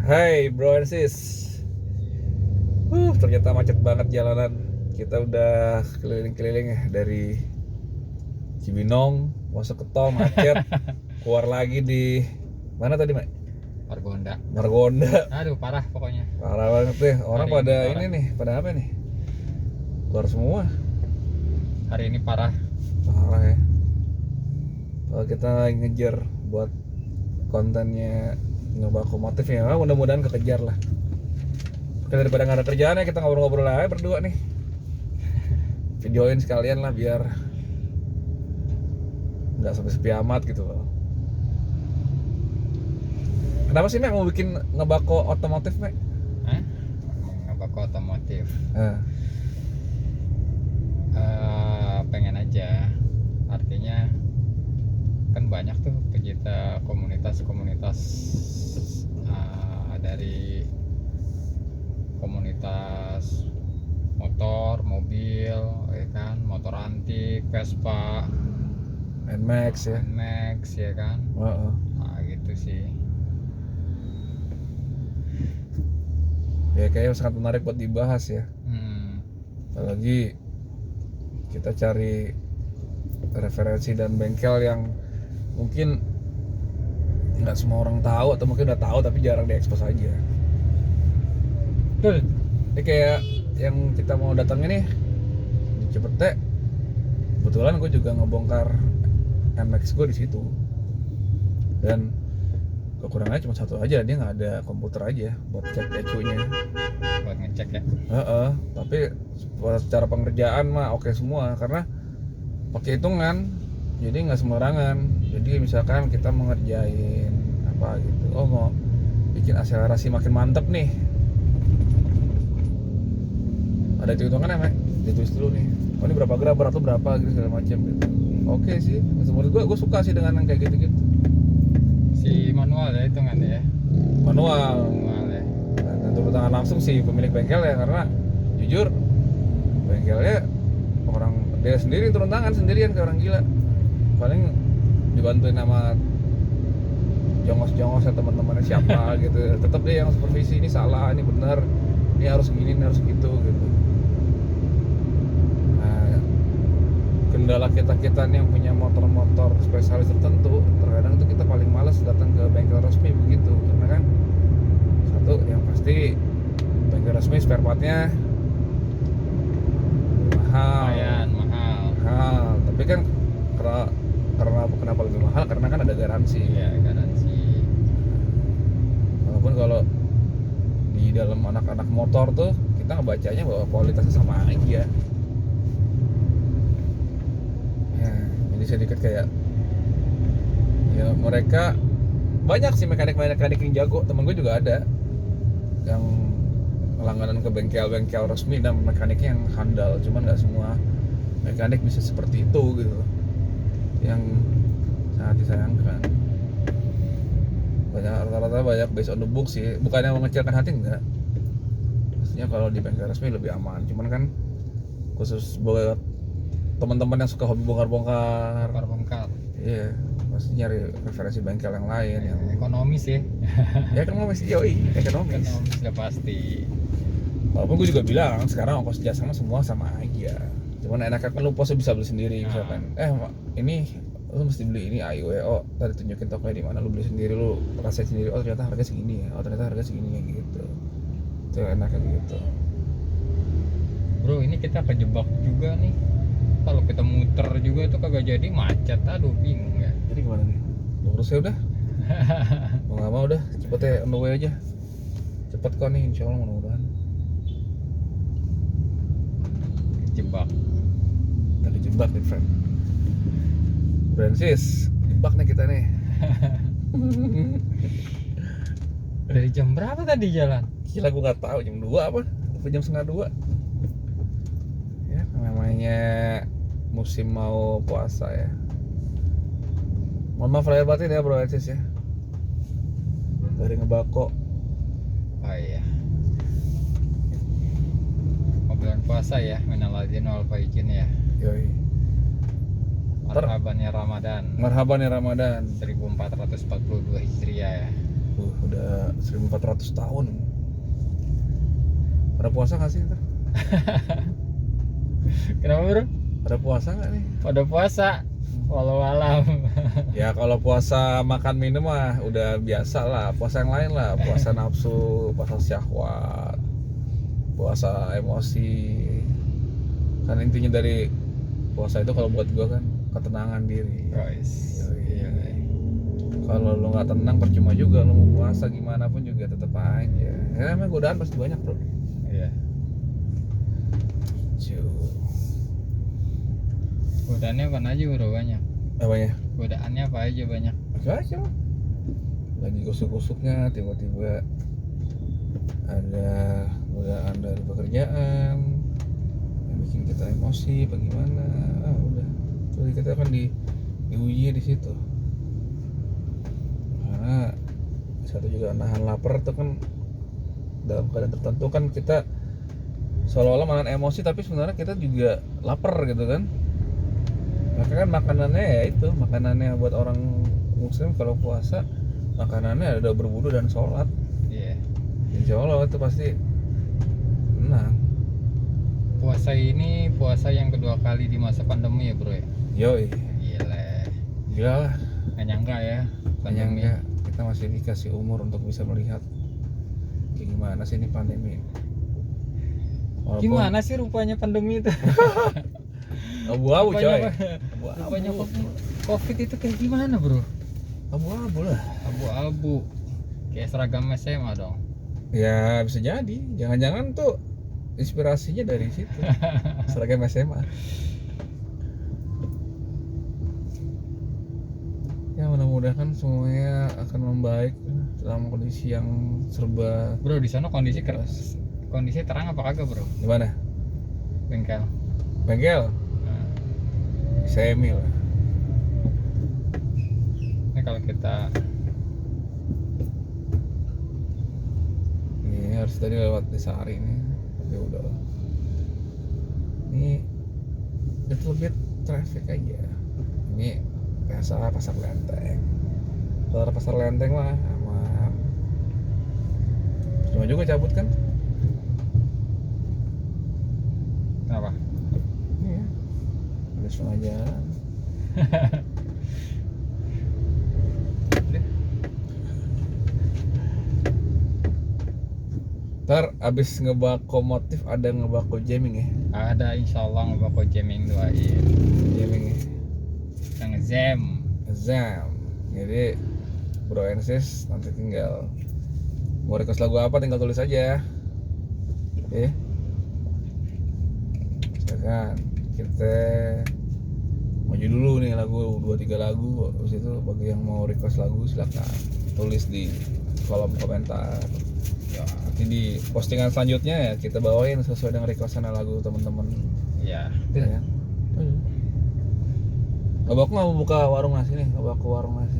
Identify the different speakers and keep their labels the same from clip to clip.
Speaker 1: Hai bro and sis. Ternyata macet banget jalanan. Kita udah keliling-keliling ya dari Cibinong masuk ke tol macet, keluar lagi di mana tadi, Mak?
Speaker 2: Margonda.
Speaker 1: Margonda.
Speaker 2: Aduh, parah pokoknya.
Speaker 1: Parah banget deh. Orang
Speaker 2: Hari
Speaker 1: pada
Speaker 2: ini
Speaker 1: ini nih, pada apa nih? Keluar semua.
Speaker 2: Hari ini parah.
Speaker 1: Parah ya. Kalau kita lagi ngejar buat kontennya nyoba otomotif ya, mudah-mudahan kekejar lah. Oke, daripada nggak ada kerjaan ya kita ngobrol-ngobrol aja berdua nih. Videoin sekalian lah biar nggak sampai sepi amat gitu loh. Kenapa sih Mek mau bikin ngebako otomotif, Mek?
Speaker 2: Hah? Ngebako otomotif. Pengen aja. Artinya kan banyak tuh pecinta komunitas dari komunitas motor, mobil, ya kan, motor antik, Vespa,
Speaker 1: NMAX ya.
Speaker 2: NMAX, ya kan. Nah, gitu sih.
Speaker 1: Ya kayaknya sangat menarik buat dibahas ya. Apalagi kita cari referensi dan bengkel yang mungkin nggak semua orang tahu atau mungkin udah tahu tapi jarang diekspos aja.
Speaker 2: Betul.
Speaker 1: Ini kayak yang kita mau datangin nih di Cipete. Kebetulan gue juga ngebongkar NMAX gue di situ. Dan kekurangannya cuma satu aja, dia nggak ada komputer aja buat cek ECU-nya.
Speaker 2: Buat ngecek ya.
Speaker 1: Tapi secara pengerjaan mah oke semua karena pakai hitungan, jadi nggak sembarangan. Jadi misalkan kita mengerjain apa gitu, mau bikin akselerasi makin mantep nih, ada hitungan ya, Mek? Ditulis dulu nih, oh ini berapa gram, berat tuh berapa gitu segala macam gitu. Oke sih, menurut gue suka sih dengan yang kayak gitu-gitu.
Speaker 2: Si manual ya hitungannya ya.
Speaker 1: Manual
Speaker 2: ya.
Speaker 1: Dan turun tangan langsung si pemilik bengkel ya, karena jujur bengkelnya orang dia sendiri turun tangan sendirian kayak orang gila. Paling dibantuin sama jongos-jongos ya teman-temannya siapa gitu. Tetap dia yang supervisi, ini salah, ini benar, ini harus gini, ini harus gitu gitu. Nah, kendala kita nih yang punya motor-motor spesialis tertentu, terkadang itu kita paling malas datang ke bengkel resmi begitu, karena kan satu yang pasti bengkel resmi spare partnya mahal. Mahal. Tapi kan karena kenapa lebih mahal? Karena kan ada garansi.
Speaker 2: Iya, garansi.
Speaker 1: Walaupun kalau di dalam anak-anak motor tuh kita ngebacanya bahwa kualitasnya sama aja. Ya, jadi sedikit kayak ya mereka banyak sih mekanik yang jago. Temen gue juga ada yang langganan ke bengkel resmi dan mekaniknya yang handal. Cuman nggak semua mekanik bisa seperti itu gitu, yang sangat disayangkan. Rata-rata banyak based on the book sih, bukannya mengecilkan hati, enggak. Maksudnya kalau di bengkel resmi lebih aman, cuman kan khusus buat teman-teman yang suka hobi bongkar iya, pasti nyari referensi bengkel yang lain yang
Speaker 2: ekonomis ya.
Speaker 1: Ya ekonomis, ekonomis
Speaker 2: Sudah pasti.
Speaker 1: Walaupun gue juga bilang sekarang ongkos jasa semua sama aja, cuman enaknya kan lu bisa beli sendiri. Misalkan ini lu mesti beli ini AIWO, tadi tunjukin tokonya di mana, lu beli sendiri, lu rasain sendiri, oh ternyata harga segini ya, gitu. Itu enaknya gitu.
Speaker 2: Bro, ini kita kejebak juga nih. Kalau kita muter juga tuh kagak jadi, macet. Aduh, bingung ya.
Speaker 1: Jadi gimana nih? Lurus ya udah. Mau nggak mau udah, cepet ya, on the way aja. Cepet kok nih, insya Allah mudah-mudahan.
Speaker 2: Kejebak.
Speaker 1: Kita kejebak nih, friend. Francis, jebak nih kita nih.
Speaker 2: Dari jam berapa tadi jalan?
Speaker 1: Gila, gue nggak tahu jam 2 apa jam setengah 2. Ya namanya musim mau puasa ya. Mohon maaf lahir batin ya bro Francis ya, dari ngebako.
Speaker 2: Oh iya, mau bulan puasa ya, minal aidin wal faizin ya.
Speaker 1: Yoi.
Speaker 2: Marhaban ya Ramadan.
Speaker 1: Marhaban ya Ramadan
Speaker 2: 1442 Hijriah ya.
Speaker 1: Udah 1400 tahun. Pada puasa nggak sih ntar?
Speaker 2: Kenapa bro?
Speaker 1: Pada puasa nggak nih?
Speaker 2: Pada puasa, walau alam.
Speaker 1: Ya kalau puasa makan minum mah udah biasa lah. Puasa yang lain lah, puasa nafsu, puasa syahwat, puasa emosi. Kan intinya dari puasa itu kalau buat gua kan ketenangan diri.
Speaker 2: Guys, iya.
Speaker 1: Kalau lu nggak tenang percuma juga lu mau puasa gimana pun juga tetap aja. Ya emang godaan pasti banyak bro.
Speaker 2: Iya. Godaannya apa aja bro banyak?
Speaker 1: Apanya?
Speaker 2: Godaannya apa aja banyak?
Speaker 1: Aja lagi kusuk-kusuknya tiba-tiba ada godaan dari pekerjaan yang bikin kita emosi bagaimana, udah jadi kita akan diuji di situ karena satu juga nahan lapar itu kan dalam keadaan tertentu kan kita seolah-olah menahan emosi tapi sebenarnya kita juga lapar gitu kan. Maka kan makanannya ya itu makanannya buat orang muslim kalau puasa makanannya ada berwudu dan sholat.
Speaker 2: Iya.
Speaker 1: Insya Allah itu pasti menang.
Speaker 2: Puasa ini puasa yang kedua kali di masa pandemi ya bro ya?
Speaker 1: Yoi, gila lah.
Speaker 2: Nggak nyangka ya pandemi.
Speaker 1: Nyangka kita masih dikasih umur untuk bisa melihat kayak gimana sih ini pandemi. Walaupun
Speaker 2: Gimana sih rupanya pandemi itu?
Speaker 1: abu-abu coy.
Speaker 2: Rupanya
Speaker 1: Abu-abu.
Speaker 2: COVID itu kayak gimana bro?
Speaker 1: Abu-abu lah.
Speaker 2: Abu-abu. Kayak seragam SMA dong.
Speaker 1: Ya bisa jadi. Jangan-jangan tuh inspirasinya dari situ. Seragam SMA. Ya mudah-mudahan semuanya akan membaik dalam kondisi yang serba.
Speaker 2: Bro di sana kondisi
Speaker 1: keras.
Speaker 2: kondisi terang apa kagak bro?
Speaker 1: Di mana?
Speaker 2: Bengkel.
Speaker 1: Bengkel?
Speaker 2: Nah,
Speaker 1: Semi lah.
Speaker 2: ini kalau kita
Speaker 1: Ini harus tadi lewat desa Ari ini. Tapi udah lah. Ini little bit traffic aja. Ini biasa pasar Lenteng. Kalau pasar Lenteng mah aman. Cuma juga cabut kan?
Speaker 2: kenapa?
Speaker 1: Iya. Ada setengah jalan. Ntar abis ngebako motif ada ngebako jamming ya?
Speaker 2: Ada insyaallah ngebako jamming doain.
Speaker 1: Jamming ya?
Speaker 2: Kita ngejam.
Speaker 1: Zam. Jadi Bro Ensis nanti tinggal mau request lagu apa tinggal tulis aja. Oke. Misalkan kita maju dulu nih lagu 2-3 lagu, habis itu bagi yang mau request lagu silakan tulis di kolom komentar. Ya, nanti di postingan selanjutnya ya kita bawain sesuai dengan requestan lagu teman-teman.
Speaker 2: Iya.
Speaker 1: Ya kan? Abang aku nggak mau buka warung nasi nih, nggak aku warung nasi.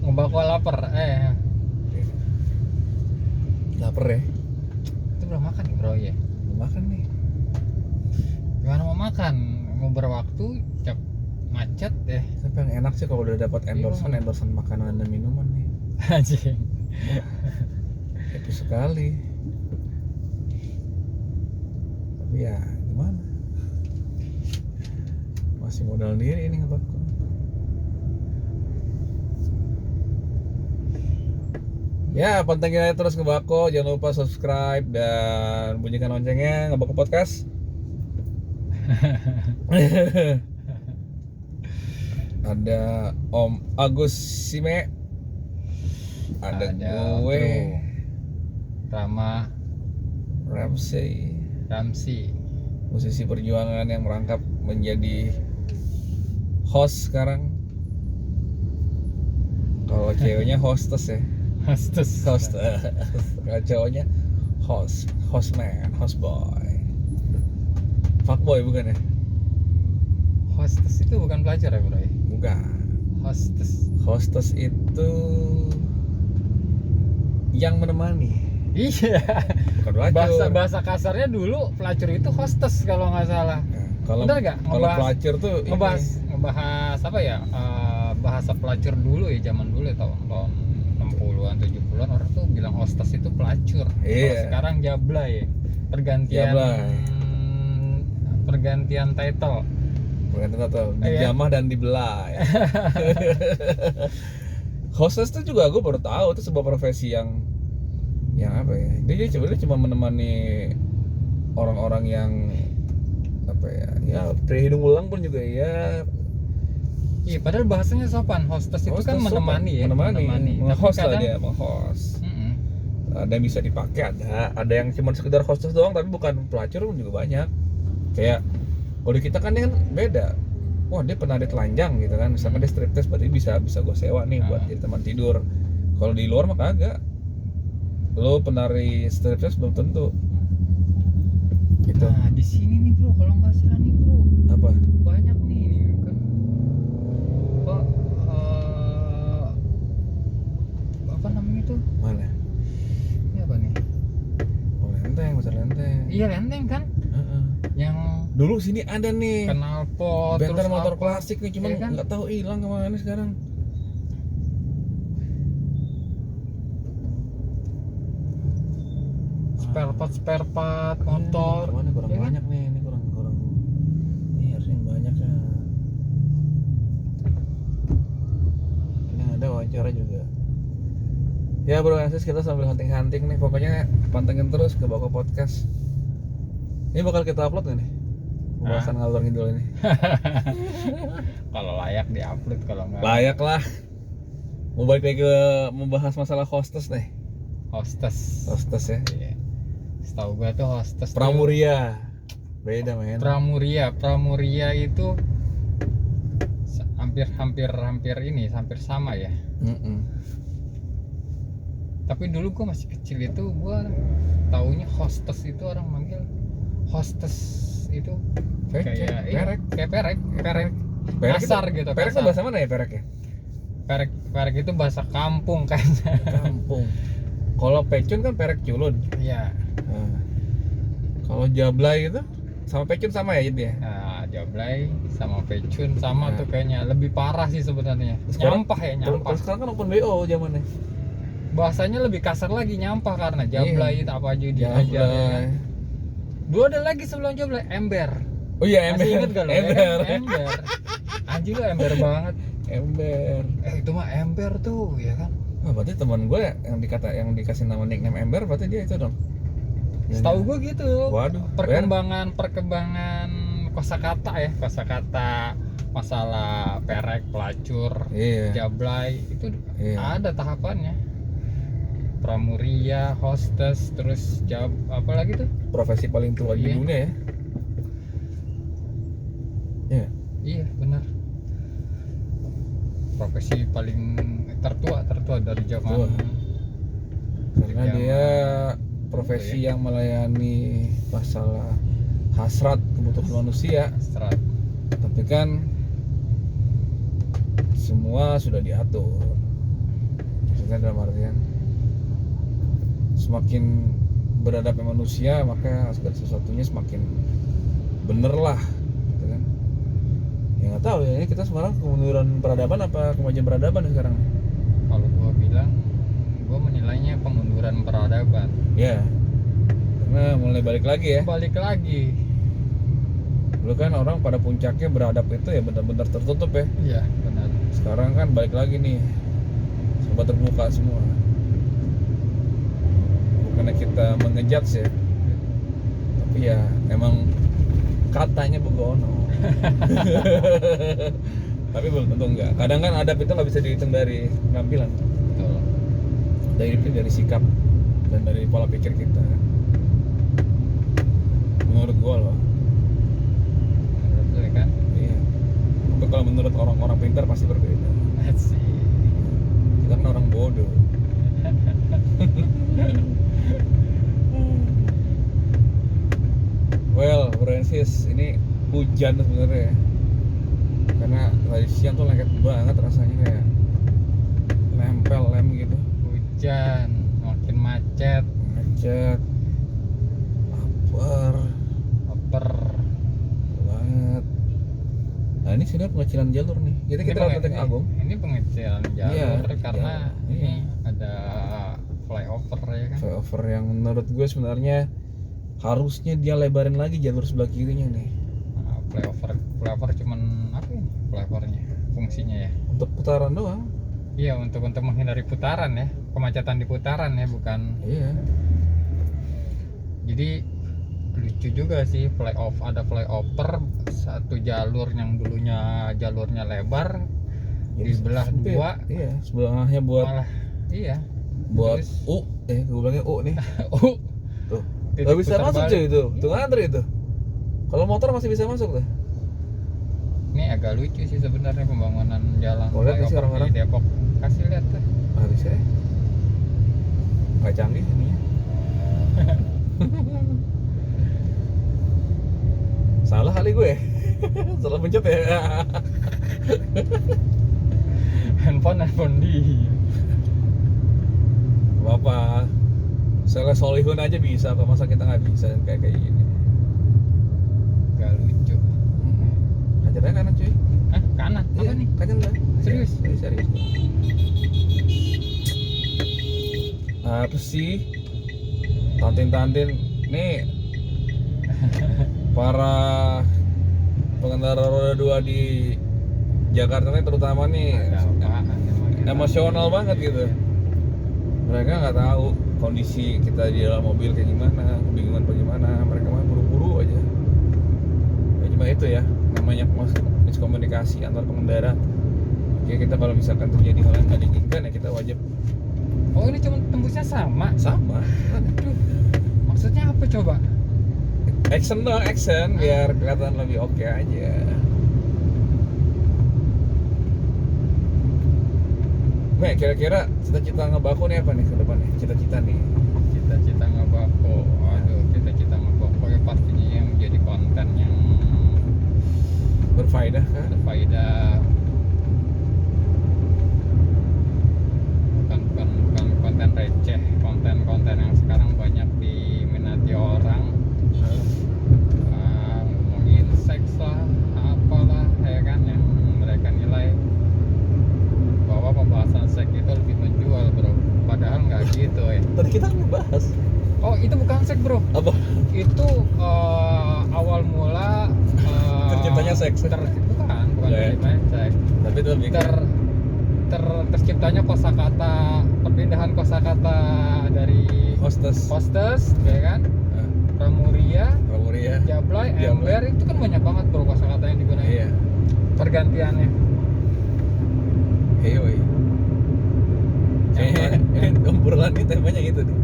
Speaker 2: ngebako lapar
Speaker 1: Laper ya?
Speaker 2: itu belum makan nih bro ya.
Speaker 1: Mau makan nih.
Speaker 2: Gimana mau makan? Mau berwaktu macet deh.
Speaker 1: Tapi yang enak sih kalau udah dapat endorsement makanan dan minuman nih.
Speaker 2: Anjing.
Speaker 1: Happy sekali. Tapi ya gimana? Masih modal diri ini ngebako. Ya, pantengin aja terus ngebako. Jangan lupa subscribe dan bunyikan loncengnya. Ngebako podcast. Ada Om Agus Sime, ada gue
Speaker 2: Bro Rama
Speaker 1: Ramsey, musisi perjuangan yang merangkap menjadi host sekarang. Kalau ceweknya hostess ya. Host. Kalau cowoknya hostman, hostboy. Fuckboy bukan ya?
Speaker 2: Hostess itu bukan pelajar ya bro ya?
Speaker 1: Bukan. Hostess itu yang menemani.
Speaker 2: Iya.
Speaker 1: Bukan pelacur.
Speaker 2: Bahasa kasarnya dulu pelacur itu hostess kalau nggak salah.
Speaker 1: Nah, kalau
Speaker 2: Bener nggak?
Speaker 1: kalau pelacur tuh
Speaker 2: Ngebahas apa ya? bahasa pelacur dulu ya, zaman dulu ya, tahun-tahun 60-an 70-an orang tuh bilang hostess itu pelacur. Kalau
Speaker 1: Iya.
Speaker 2: sekarang jablay, pergantian
Speaker 1: Jablay.
Speaker 2: pergantian title.
Speaker 1: Bukan tahu,
Speaker 2: Iya.
Speaker 1: dijamah dan dibelai. Hostess tuh juga gue baru tahu itu sebuah profesi yang apa ya? Dia cuma menemani orang-orang yang apa ya? Ya pria hidung belang pun juga ya.
Speaker 2: Iya, padahal bahasanya sopan. Hostess itu kan
Speaker 1: Hostess sopan,
Speaker 2: menemani ya,
Speaker 1: menemani. Nge-host lah
Speaker 2: kadang
Speaker 1: dia, nge-host.
Speaker 2: Mm-mm.
Speaker 1: Ada yang bisa dipakai, ada yang cuma sekedar hostess doang tapi bukan pelacur pun juga banyak. Kayak kalau di kita kan dia kan beda. Wah, dia penari telanjang gitu kan, misalkan dia striptease berarti bisa gue sewa nih buat jadi teman tidur. Kalau di luar mah kagak, lo penari striptease belum tentu gitu.
Speaker 2: Nah, di sini nih bro, kalau nggak salah nih bro,
Speaker 1: Apa?
Speaker 2: banyak nih ini kan. Apa, apa namanya itu?
Speaker 1: Mana?
Speaker 2: Ini apa nih?
Speaker 1: Oh, lenteng, pasar lenteng.
Speaker 2: Iya, lenteng kan?
Speaker 1: Heeh.
Speaker 2: Yang
Speaker 1: Dulu sini ada nih
Speaker 2: knalpot,
Speaker 1: bengkel
Speaker 2: terus
Speaker 1: motor
Speaker 2: apa?
Speaker 1: klasik nih, cuman
Speaker 2: Iya kan?
Speaker 1: nggak tahu hilang kemana sekarang.
Speaker 2: Spare part motor.
Speaker 1: Ini kurang
Speaker 2: Iya kan?
Speaker 1: banyak nih, ini kurang. Ini harusnya banyak ya. Ini ada wawancara juga. Ya bro, Francis, kita sambil hunting-hunting nih. Pokoknya pantengin terus ke Bako Podcast. Ini bakal kita upload nggak nih? Pembahasan ngalor ngidul ini.
Speaker 2: Kalau layak diupload, kalau nggak
Speaker 1: Layak lah. Mau balik lagi ke membahas masalah hostess nih.
Speaker 2: hostess.
Speaker 1: Hostess ya.
Speaker 2: Iya. Setahu gua tuh hostess tuh-
Speaker 1: Pramuria. Beda men.
Speaker 2: Pramuria itu hampir ini, hampir sama ya.
Speaker 1: Mm-mm.
Speaker 2: Tapi dulu gua masih kecil itu gua taunya hostess itu orang manggil hostess itu kayak iya, kayak perek. Kasar
Speaker 1: itu,
Speaker 2: gitu,
Speaker 1: Perek itu
Speaker 2: kasar.
Speaker 1: bahasa mana ya perek ya?
Speaker 2: Perek itu bahasa kampung kayaknya.
Speaker 1: Kampung. Kalau pecun kan perek culun.
Speaker 2: Iya.
Speaker 1: Nah, kalau jablay itu sama pecun sama ya jadi ya?
Speaker 2: Nah, jablay sama pecun sama
Speaker 1: Nah.
Speaker 2: tuh kayaknya. Lebih parah sih sebenarnya.
Speaker 1: Sekarang-
Speaker 2: Nyampah ya,
Speaker 1: Kalau
Speaker 2: nyampah.
Speaker 1: sekarang kan open BO zamannya.
Speaker 2: Bahasanya lebih kasar lagi, nyampah karena jablay itu apa aja diajar ya kan?
Speaker 1: Jablay.
Speaker 2: Dua ada lagi sebelum jablay, ember.
Speaker 1: Oh iya ember.
Speaker 2: Masih inget gak lo?
Speaker 1: Ember.
Speaker 2: Ember. Anjir lo ember banget.
Speaker 1: Ember.
Speaker 2: Itu mah ember tuh, ya kan?
Speaker 1: Oh, berarti teman gue yang dikasih nama nickname Ember berarti dia itu dong.
Speaker 2: Setahu gue gitu.
Speaker 1: Waduh,
Speaker 2: Perkembangan kosakata ya, kosakata masalah perek, pelacur,
Speaker 1: Iya.
Speaker 2: jablay itu
Speaker 1: Iya.
Speaker 2: ada tahapannya. Pramuria, hostess, terus apa lagi tuh?
Speaker 1: Profesi paling tua di
Speaker 2: Iya.
Speaker 1: dunia ya. Iya.
Speaker 2: Iya, benar. Profesi paling tertua dari zaman.
Speaker 1: Tua. Karena
Speaker 2: Zaman
Speaker 1: dia profesi
Speaker 2: itu ya.
Speaker 1: yang melayani masalah hasrat kebutuhan manusia,
Speaker 2: Serat.
Speaker 1: tapi kan semua sudah diatur. Maksudnya dalam artian semakin beradabnya manusia maka segala sesuatunya semakin bener lah, gitu kan? Ya nggak tahu ya, ini kita sekarang kemunduran peradaban apa kemajuan peradaban sekarang?
Speaker 2: Kalau gua bilang, gua menilainya kemunduran peradaban.
Speaker 1: Ya, karena mulai balik lagi ya.
Speaker 2: Balik lagi.
Speaker 1: Dulu kan orang pada puncaknya beradab itu ya benar-benar tertutup ya.
Speaker 2: Iya, benar.
Speaker 1: Sekarang kan balik lagi nih, serba terbuka semua. Bukannya kita mengejudge ya, tapi ya emang katanya begono. Tapi belum tentu enggak. Kadang kan adab itu nggak bisa dihitung dari penampilan,
Speaker 2: Betul.
Speaker 1: dari sikap dan dari pola pikir kita. Menurut gua loh.
Speaker 2: Menurut lu ya kan?
Speaker 1: Iya. Tapi kalau menurut orang-orang pintar pasti berbeda.
Speaker 2: Asik.
Speaker 1: Kita kan orang bodoh. Well, Francis, ini hujan sebenarnya ya. Karena tadi siang tuh lengket banget rasanya kayak lem gitu.
Speaker 2: Hujan, makin macet,
Speaker 1: Macet. Lapar
Speaker 2: lapar.
Speaker 1: banget. Nah, ini sini pengecilan jalur nih. Jadi kita lewat Lenteng Agung.
Speaker 2: Ini pengecilan jalur
Speaker 1: Iya,
Speaker 2: karena
Speaker 1: iya.
Speaker 2: ini ada flyover ya kan.
Speaker 1: Flyover yang menurut gue sebenarnya harusnya dia lebarin lagi jalur sebelah kirinya nih.
Speaker 2: Nah, flyover cuman apa ini? Flyovernya fungsinya ya.
Speaker 1: Untuk putaran doang.
Speaker 2: Iya, untuk menghindari putaran ya, kemacetan di putaran ya, bukan.
Speaker 1: Iya.
Speaker 2: Jadi lucu juga sih ada flyover satu jalur yang dulunya jalurnya lebar
Speaker 1: Jadi
Speaker 2: dibelah
Speaker 1: sempit.
Speaker 2: dua.
Speaker 1: Iya, sebelahnya buat
Speaker 2: Malah iya.
Speaker 1: buat
Speaker 2: Terus-
Speaker 1: gue bilangnya nih.
Speaker 2: Oh,
Speaker 1: Tuh.
Speaker 2: titik
Speaker 1: Gak bisa
Speaker 2: putar
Speaker 1: masuk
Speaker 2: balik.
Speaker 1: cuy itu. Tuh ngantri itu. Kalau motor masih bisa masuk tuh.
Speaker 2: Ini agak lucu sih sebenarnya pembangunan jalan
Speaker 1: Mau lihat nggak sih
Speaker 2: flyover
Speaker 1: orang-orang?
Speaker 2: di Depok. Kasih lihat tuh.
Speaker 1: Ah, bisa ya. Gak canggih ini ya. Salah kali gue. Salah pencet ya.
Speaker 2: handphone di.
Speaker 1: Bapak Salah Solihun aja bisa, kok masa kita nggak bisa kayak gini.
Speaker 2: Gak lucu.
Speaker 1: Hajar aja kanan cuy.
Speaker 2: Kanan apa
Speaker 1: Iya,
Speaker 2: nih?
Speaker 1: kanan lah.
Speaker 2: Serius?
Speaker 1: Iya, serius. Apa sih? Tantin nih para pengendara roda 2 di Jakarta nih terutama nih
Speaker 2: Ada apaan emang?
Speaker 1: emosional banget gitu. Mereka nggak tahu kondisi kita di dalam mobil kayak gimana, kebingungan bagaimana, mereka mah buru-buru aja. Ya cuma itu ya, namanya miskomunikasi antar pengendara. Oke, kita kalau misalkan terjadi hal yang nggak diinginkan ya kita wajib
Speaker 2: Oh, ini cuma tembusnya sama.
Speaker 1: sama. Aduh.
Speaker 2: Maksudnya apa coba?
Speaker 1: Action dong, action biar kelihatan lebih oke aja. Nih, kira-kira cita-cita ngebako nih apa nih ke depannya? Cita-cita nih.
Speaker 2: Cita-cita ngebako. Aduh, cita-cita ngebako ya pastinya yang menjadi konten yang
Speaker 1: Berfaedah kan?
Speaker 2: berfaedah. Bukan konten receh, konten yang sekarang banyak diminati orang. Ngomongin seks lah, apalah ya kan, yang mereka nilai bahwa pembahasan seks itu lebih menjual, bro. Padahal nggak gitu ya.
Speaker 1: Tadi kita ngebahas
Speaker 2: Oh, itu bukan seks, bro.
Speaker 1: apa?
Speaker 2: Itu awal mula
Speaker 1: Terciptanya seks.
Speaker 2: bukan
Speaker 1: Ya.
Speaker 2: terciptanya seks.
Speaker 1: Tapi itu lebih
Speaker 2: Terciptanya kosakata, perpindahan kosakata dari
Speaker 1: hostess.
Speaker 2: ya kan, pramuria,
Speaker 1: Pramuria.
Speaker 2: jablay,
Speaker 1: Jablay.
Speaker 2: ember, itu kan banyak banget bro kosakata yang digunakan.
Speaker 1: Iya.
Speaker 2: Pergantiannya.
Speaker 1: Iya, woi. Kayaknya obrolan ini temanya gitu deh.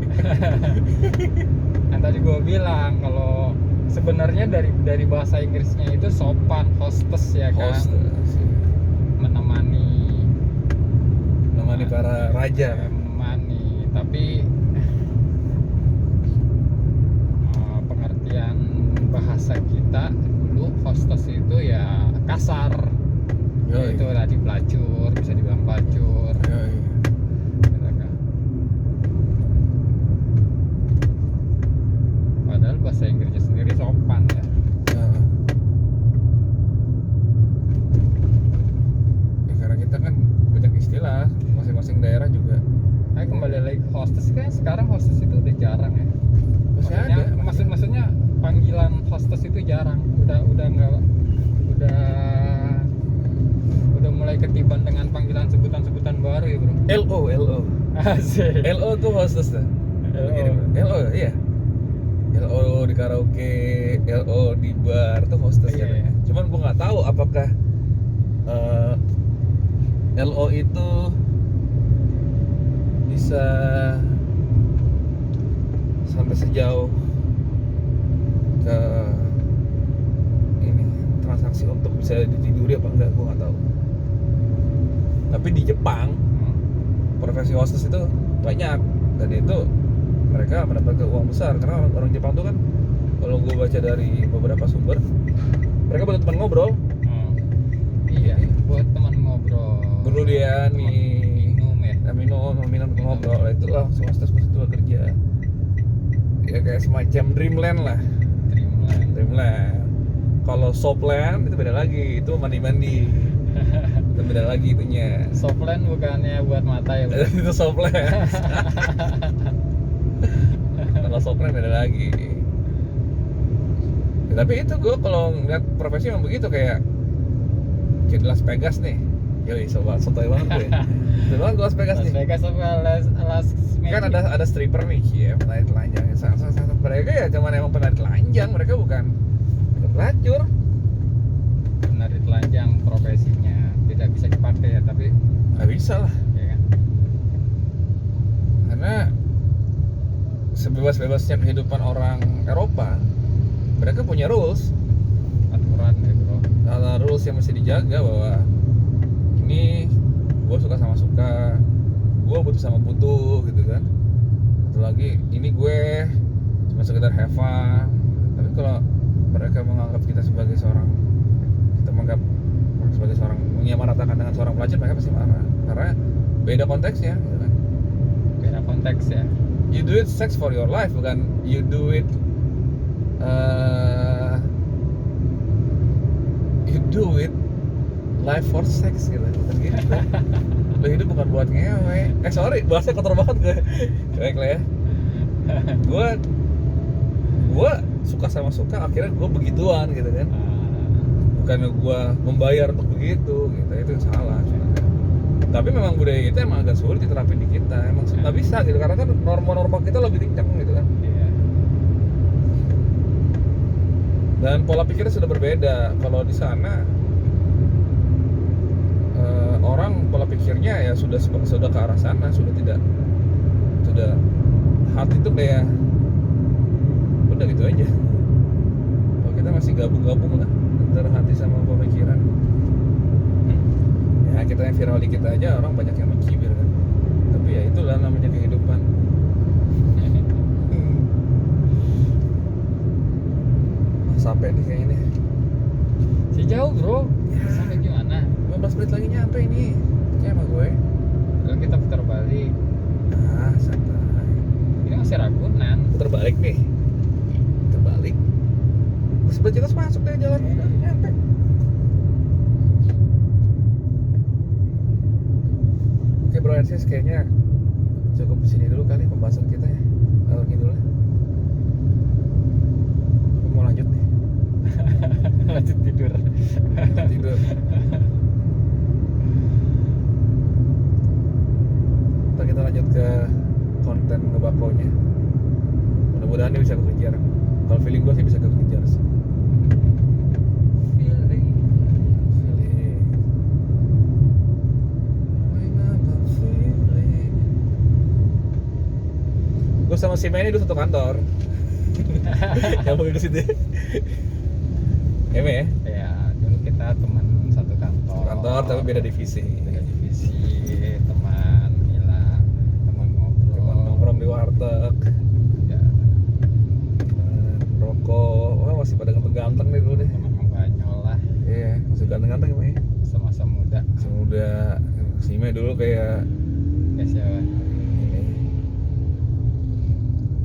Speaker 2: Yang tadi gue bilang kalau sebenarnya dari bahasa Inggrisnya itu sopan, hostess ya kan,
Speaker 1: Hostess. Menemani para raja.
Speaker 2: menemani, tapi pengertian bahasa kita dulu hostess itu ya kasar.
Speaker 1: Yoi.
Speaker 2: Itu tadi pelacur, bisa dibilang pelacur.
Speaker 1: Yoi.
Speaker 2: Gitu kan. Padahal bahasa Inggrisnya sendiri sopan ya.
Speaker 1: Nah. Ya, karena kita kan banyak istilah, masing-masing daerah juga.
Speaker 2: Tapi kembali lagi ke hostess, kan sekarang hostess itu udah jarang ya.
Speaker 1: Masih ada.
Speaker 2: Maksudnya panggilan hostess itu jarang. Udah nggak, udah mulai ketiban dengan panggilan sebutan baru ya bro.
Speaker 1: LO.
Speaker 2: Asik.
Speaker 1: LO tuh hostess tuh. LO iya. LO di karaoke, LO di bar tuh hostess
Speaker 2: Iya,
Speaker 1: katanya.
Speaker 2: iya.
Speaker 1: Cuman gua nggak tahu apakah LO itu bisa sampai sejauh ke ini transaksi untuk bisa ditiduri apa enggak, gua nggak tahu. Tapi di Jepang profesi hostess itu banyak, dan itu mereka mendapatkan uang besar karena orang Jepang tuh kan, kalau gue baca dari beberapa sumber, mereka butuh teman ngobrol.
Speaker 2: Iya, buat teman ngobrol.
Speaker 1: Dulu dia nih
Speaker 2: minum ya.
Speaker 1: minum ngobrol, itulah hostess pas itu kerja. Ya kayak semacam dreamland lah.
Speaker 2: Dreamland.
Speaker 1: Kalau Soplan itu beda lagi, itu mandi itu beda lagi itunya.
Speaker 2: Soplan bukannya buat mata ya bro?
Speaker 1: Itu Soplan. Kalau Soplan beda lagi. Ya, tapi itu gue kalau ngeliat profesi emang begitu, kayak di Las Vegas nih. Yoi, sotoy banget gue. Sotoy banget gue Las Vegas
Speaker 2: Las
Speaker 1: nih.
Speaker 2: Vegas apa Las
Speaker 1: Kan ada stripper nih, ya, penari telanjang. Mereka ya cuman emang penari telanjang, mereka bukan pelacur.
Speaker 2: penari telanjang profesinya tidak bisa dipakai ya, tapi
Speaker 1: Nggak bisa lah,
Speaker 2: ya kan.
Speaker 1: karena sebebas-bebasnya kehidupan orang Eropa, mereka punya rules.
Speaker 2: Aturan ya bro.
Speaker 1: Ada rules yang mesti dijaga, bahwa ini gue suka sama suka, gue butuh sama butuh gitu kan. Satu lagi, ini gue cuma sekedar have fun. Tapi kalau mereka menganggap kita sebagai seorang, kita menganggap sebagai seorang, menyamaratakan dengan seorang pelacur, mereka pasti marah karena beda konteksnya gitu kan.
Speaker 2: Beda konteks ya.
Speaker 1: You do it sex for your life, bukan you do it you do it life for sex gitu. Bukan gitu. Lo hidup bukan buat ngewe. Sorry, bahasanya kotor banget gue. Cuek lah ya. Gue suka sama suka, akhirnya gue begituan gitu kan. Bukan gue membayar untuk begitu gitu. Itu yang salah sebenarnya. Tapi memang budaya kita emang agak sulit diterapin di kita. Emang nggak bisa gitu, karena kan norma-norma kita lebih kencang gitu kan.
Speaker 2: Iya.
Speaker 1: Dan pola pikirnya sudah berbeda. Kalau di sana orang pola pikirnya ya sudah ke arah sana, sudah hati itu kayak udah gitu aja. Kalau kita masih gabung-gabung lah antara hati sama pemikiran. Ya kita yang viral dikit aja orang banyak yang mencibir kan. Tapi ya itulah namanya kehidupan. Sampai nih kayaknya nih.
Speaker 2: Si jauh bro.
Speaker 1: Ya.
Speaker 2: Sampai gimana?
Speaker 1: 15 menit lagi nyampe ini. Percaya sama gue.
Speaker 2: Kalau kita putar balik,
Speaker 1: Ah, santai.
Speaker 2: ini masih Ragunan.
Speaker 1: Putar balik nih. Putar balik. Terus kita masuk deh jalan udah nyampe. Oke bro and sis, kayaknya cukup di sini dulu kali pembahasan kita ya. Kalau gitu lah. Aku mau lanjut nih.
Speaker 2: Lanjut tidur.
Speaker 1: Tidur. Ntar kita lanjut ke konten ngebakonya. Mudah-mudahan dia bisa kekejar. Kalau feeling gue sih bisa kekejar sih.
Speaker 2: Feeling.
Speaker 1: Gue sama si Manny dulu satu kantor. Nyambung ke situ. Eme ya?
Speaker 2: Ya, dulu kita teman satu kantor.
Speaker 1: Kantor tapi beda divisi.
Speaker 2: Beda divisi, teman gila, teman ngobrol.
Speaker 1: Cuman nongkrong di warteg,
Speaker 2: Ya,
Speaker 1: rokok. Wah masih pada ganteng-ganteng nih dulu deh.
Speaker 2: teman membanyol lah,
Speaker 1: Iya, masih ganteng-ganteng ya, May.
Speaker 2: sama-sama muda.
Speaker 1: Masih muda. Si May dulu kayak
Speaker 2: Ya siapa?
Speaker 1: ini.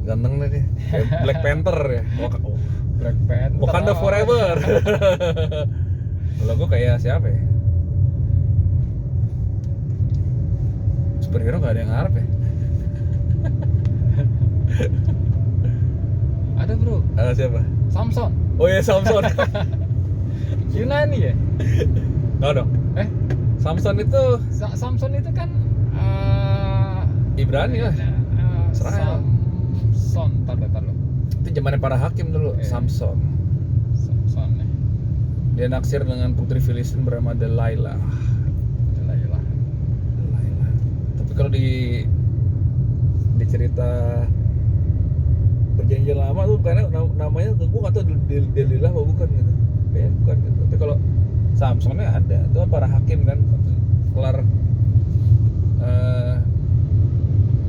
Speaker 1: Ganteng nih dia. Kayak Black Panther ya.
Speaker 2: Black Panther.
Speaker 1: Wakanda Forever. Kalau gue kayak siapa ya? Superhero gak ada yang ngarep ya?
Speaker 2: Ada bro,
Speaker 1: Ada siapa?
Speaker 2: Samson.
Speaker 1: Oh iya, Samson.
Speaker 2: Yunani ya?
Speaker 1: Nggak dong. Samson itu
Speaker 2: Samson itu kan
Speaker 1: Ibrani lah. Israel.
Speaker 2: Samson, tar lo.
Speaker 1: Itu zamannya para hakim dulu.
Speaker 2: Iya.
Speaker 1: Samson.
Speaker 2: Samson ya.
Speaker 1: Dia naksir dengan putri Filistin bernama Delilah.
Speaker 2: Delilah.
Speaker 1: Tapi kalau di cerita perjanjian lama tuh karena namanya gue nggak tahu Delilah apa bukan gitu. Kayaknya bukan gitu. Tapi kalau Samsonnya ada, itu kan para hakim kan kelar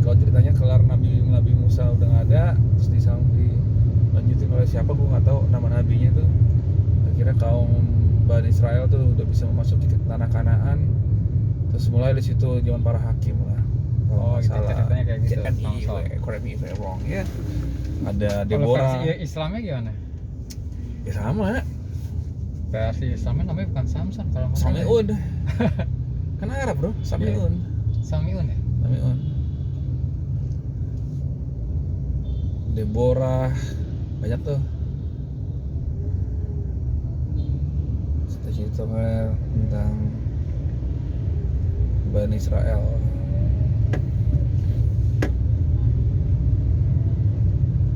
Speaker 1: kalau ceritanya kelar Nabi Musa udah nggak ada, terus dilanjutin oleh siapa gue nggak tahu nama nabinya tuh. Akhirnya kaum Bani Israel tuh udah bisa memasuki tanah Kanaan. Terus mulai di situ zaman para hakim lah.
Speaker 2: Oh, gitu ceritanya kayak gitu.
Speaker 1: Correct me if I'm wrong ya. Ada
Speaker 2: Kalau
Speaker 1: Deborah.
Speaker 2: versi Islamnya gimana?
Speaker 1: Ya sama.
Speaker 2: versi sama namanya bukan Samsung kalau nggak salah.
Speaker 1: Samiun. Kan Arab bro, Samiun.
Speaker 2: Samiun ya.
Speaker 1: Samiun. Deborah, banyak tuh. Cerita tentang Bani Israel.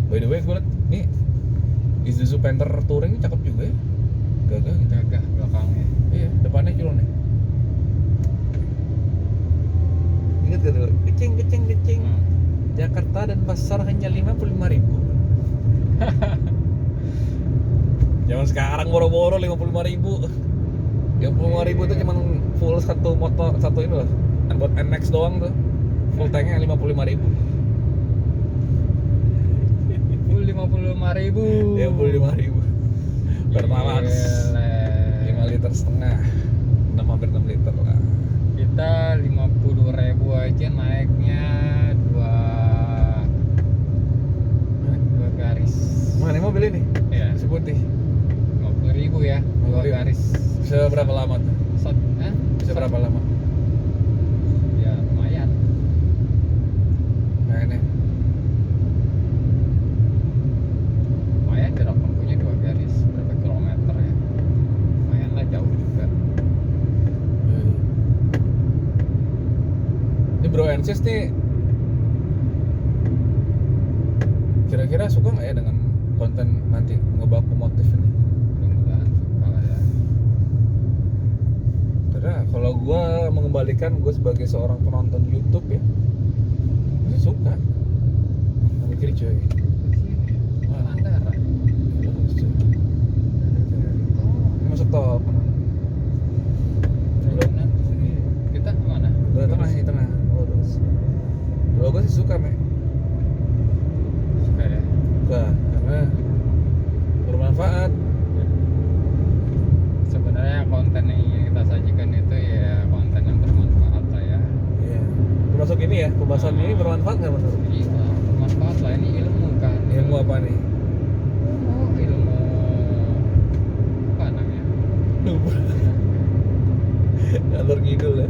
Speaker 1: By the way, gue liat nih Isuzu Panther Touring ini cakep juga ya. Gagah gitu.
Speaker 2: Gagah belakangnya.
Speaker 1: Iya, depannya culun ya. Ingat gak tuh? Kecing. Jakarta dan pasar hanya 55.000. Zaman sekarang boro-boro 55.000. 55.000 itu cuman full satu motor, satu ini loh. Buat NMAX doang tuh. Full tanknya 55.000.
Speaker 2: Full 55.000.
Speaker 1: Ya 55.000. Pertamax 5 liter setengah. 6 hampir 6 liter lah.
Speaker 2: Kita 50.000 aja naiknya dua garis.
Speaker 1: Mana mobil ini?
Speaker 2: Ya,
Speaker 1: Si putih.
Speaker 2: 50.000 ya, dua
Speaker 1: 50.000.
Speaker 2: garis.
Speaker 1: Bisa berapa lama tuh? Bisa berapa lama?
Speaker 2: Ya lumayan.
Speaker 1: Kayaknya.
Speaker 2: Lumayan jarak tempuhnya dua garis. Berapa kilometer ya? Lumayan lah, jauh juga.
Speaker 1: Ini Bro Ensis nih kira-kira suka nggak ya dengan konten nanti ngebaku motif ini?
Speaker 2: Mudah-mudahan suka lah ya.
Speaker 1: Karena kalau gue mengembalikan gue sebagai seorang penonton YouTube ya, gue suka. Ambil kiri coy.
Speaker 2: Pangandaran.
Speaker 1: Ini masuk tol.
Speaker 2: Benar. Kita kemana?
Speaker 1: Udah tengah sih, tengah lurus. Kalau gue sih suka me.
Speaker 2: Suka ya.
Speaker 1: Suka karena bermanfaat.
Speaker 2: Sebenarnya konten yang ingin kita sajikan itu ya konten yang bermanfaat lah ya.
Speaker 1: Iya. Termasuk ini ya, pembahasan ini bermanfaat nggak menurut?
Speaker 2: Iya, bermanfaat lah, ini ilmu kan.
Speaker 1: Ilmu apa nih?
Speaker 2: Oh, ilmu apa namanya?
Speaker 1: Ngalor ngidul ya.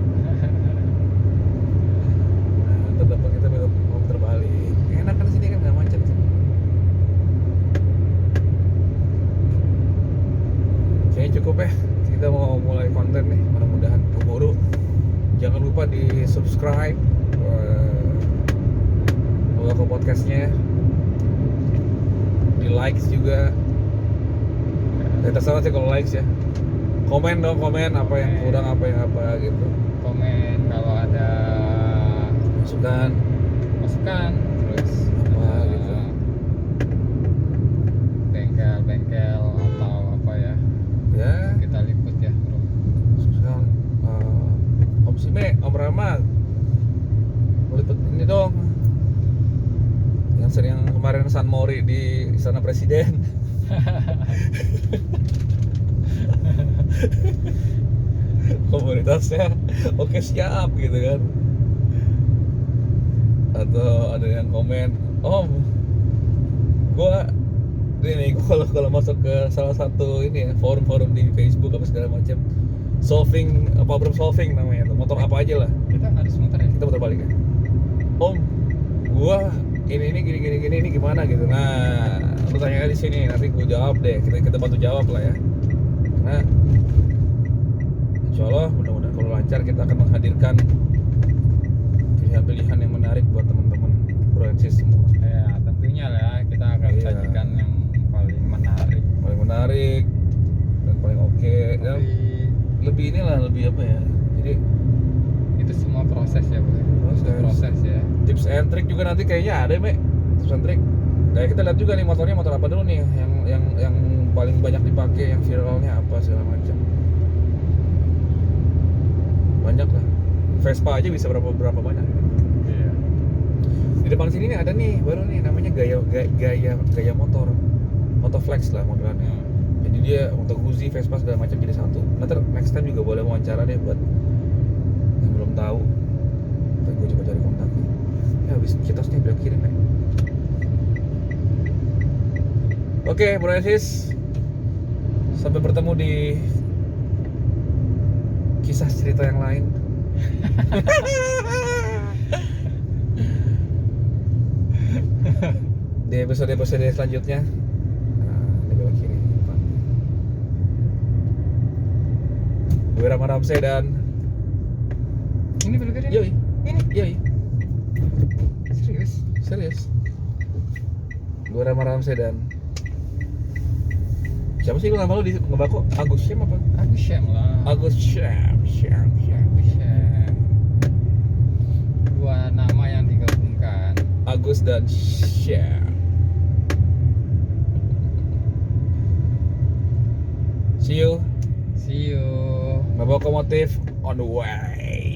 Speaker 1: Nah, terdapat kita belok mau terbalik. Enak kan sini kan nggak macet sih. Kayaknya cukup ya. Kita mau mulai konten nih. Mudah-mudahan keburu. Jangan lupa di subscribe ke podcastnya, di likes juga. Ya terserah sih kalau likes ya. Komen dong, komen apa yang kurang, apa yang apa gitu.
Speaker 2: Komen kalau ada
Speaker 1: Masukan
Speaker 2: masukan, terus
Speaker 1: apa gitu.
Speaker 2: bengkel atau apa ya,
Speaker 1: Ya,
Speaker 2: kita liput ya bro.
Speaker 1: sekarang Om Sime, Om Rama meliput ini dong. Yang sering kemarin San Mori di Istana Presiden. Komunitasnya oke siap gitu kan. Atau ada yang komen, Om, gua kalau masuk ke salah satu ini ya forum-forum di Facebook apa segala macam, problem solving namanya tuh, motor apa aja lah,
Speaker 2: Kita harus muter ya.
Speaker 1: kita putar balik ya. Om, gua ini gini gimana gitu. Nah, lu tanya di sini, nanti gua jawab deh, kita bantu jawab lah ya. Nah, insya Allah mudah-mudahan kalau lancar kita akan menghadirkan pilihan-pilihan yang menarik buat teman-teman Proensis semua.
Speaker 2: Ya tentunya lah kita akan
Speaker 1: Iya.
Speaker 2: sajikan yang paling menarik.
Speaker 1: Paling menarik dan paling oke. Dan lebih inilah, lebih apa ya? Jadi
Speaker 2: Itu semua proses ya bro. Itu proses ya.
Speaker 1: tips and trick juga nanti kayaknya ada, Mek. Tips and trick. Kayak kita lihat juga nih motornya motor apa dulu nih yang paling banyak dipakai, yang viralnya apa segala macam. Banyak lah. Vespa aja bisa berapa banyak.
Speaker 2: Iya.
Speaker 1: Di depan sini nih ada nih baru nih namanya gaya motor. Motoflex lah modelannya. Jadi dia untuk Guzzi, Vespa segala macam jadi satu. Nanti next time juga boleh wawancara deh buat yang belum tahu. Ntar gue coba cari kontaknya. Ya habis kitosnya bilang kirim ya. Oke, Bro Ensis. Sampai bertemu di kisah cerita yang lain. Di episode-episode selanjutnya. Nah, di belok kiri. Gue Rama Ramsey dan
Speaker 2: Ini belok kiri.
Speaker 1: Yoi.
Speaker 2: Ini
Speaker 1: Yoi.
Speaker 2: serius.
Speaker 1: Gue Rama Ramsey dan siapa sih lu nama lu di ngebako? Agus Syam apa?
Speaker 2: Agus Syam lah.
Speaker 1: Agus Syam.
Speaker 2: Syam. Dua nama yang digabungkan.
Speaker 1: Agus dan Syam. See you.
Speaker 2: See you.
Speaker 1: Maboko Motif on the way.